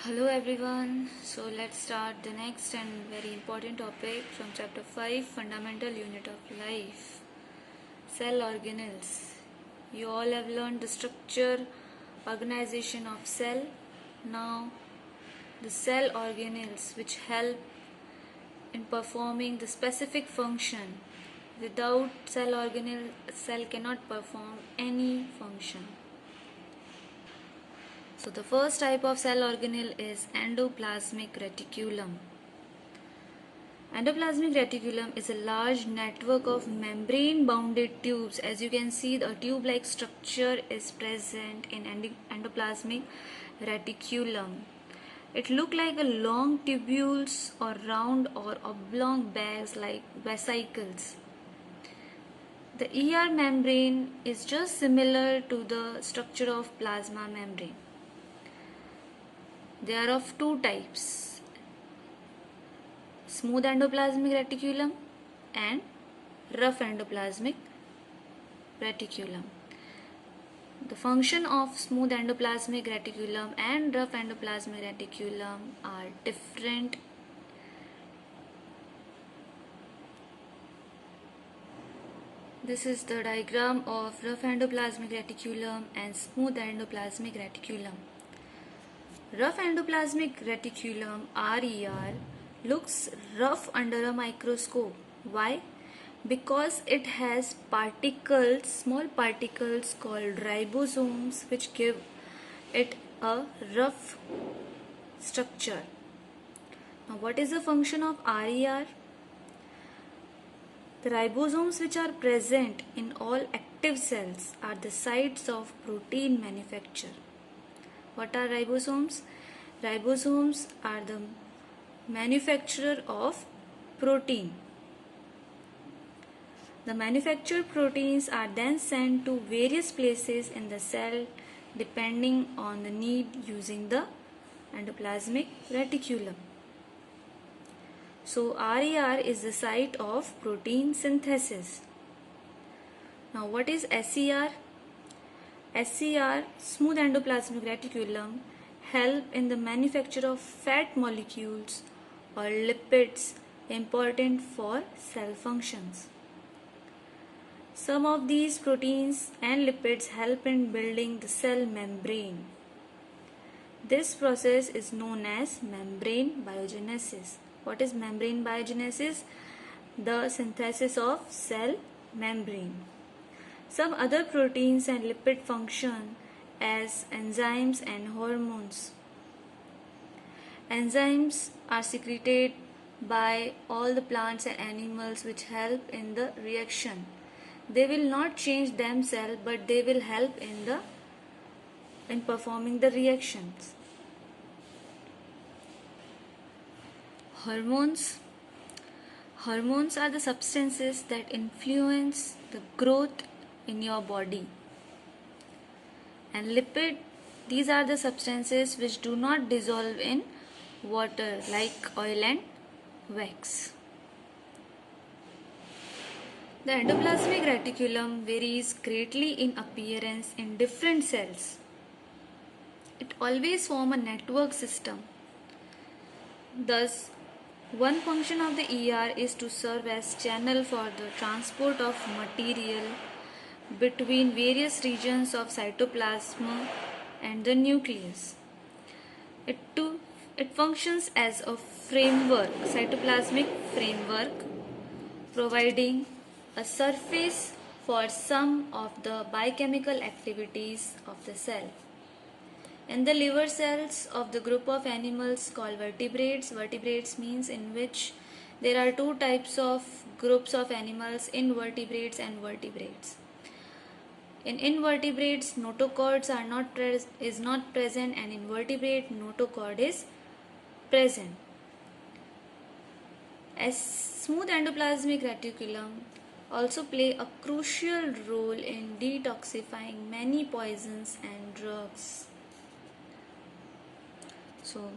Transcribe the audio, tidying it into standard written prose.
Hello everyone. So let's start the next and very important topic from chapter 5, fundamental unit of life. Cell organelles. You all have learned the structure, organization of cell. Now the cell organelles which help in performing the specific function. Without cell organelle, cell cannot perform any function. So the first type of cell organelle is endoplasmic reticulum. Endoplasmic reticulum is a large network of membrane-bounded tubes. As you can see, the tube-like structure is present in endoplasmic reticulum. It looks like a long tubules or round or oblong bags like vesicles. The ER membrane is just similar to the structure of plasma membrane. They are of two types: smooth endoplasmic reticulum and rough endoplasmic reticulum. The function of smooth endoplasmic reticulum and rough endoplasmic reticulum are different. This is the diagram of rough endoplasmic reticulum and smooth endoplasmic reticulum. Rough endoplasmic reticulum RER looks rough under a microscope. Why? Because it has particles, small particles called ribosomes, which give it a rough structure. Now, what is the function of RER? The ribosomes which are present in all active cells are the sites of protein manufacture. What are ribosomes? Ribosomes are the manufacturer of protein. The manufactured proteins are then sent to various places in the cell depending on the need using the endoplasmic reticulum. So RER is the site of protein synthesis. Now what is SER? SER, smooth endoplasmic reticulum, help in the manufacture of fat molecules or lipids important for cell functions. Some of these proteins and lipids help in building the cell membrane. This process is known as membrane biogenesis. What is membrane biogenesis? The synthesis of cell membrane. Some other proteins and lipid function as enzymes and hormones. Enzymes are secreted by all the plants and animals which help in the reaction. They will not change themselves, but they will help in performing the reactions. Hormones. Hormones are the substances that influence the growth in your body. And lipid, these are the substances which do not dissolve in water like oil and wax. The endoplasmic reticulum varies greatly in appearance in different cells. It always forms a network system. Thus, one function of the ER is to serve as channel for the transport of material between various regions of cytoplasm and the nucleus. It functions as a framework, cytoplasmic framework, providing a surface for some of the biochemical activities of the cell. In the liver cells of the group of animals called vertebrates, vertebrates means in which there are two types of groups of animals, invertebrates and vertebrates. In invertebrates, notochords is not present, and in vertebrate, notochord is present. As smooth endoplasmic reticulum also play a crucial role in detoxifying many poisons and drugs. So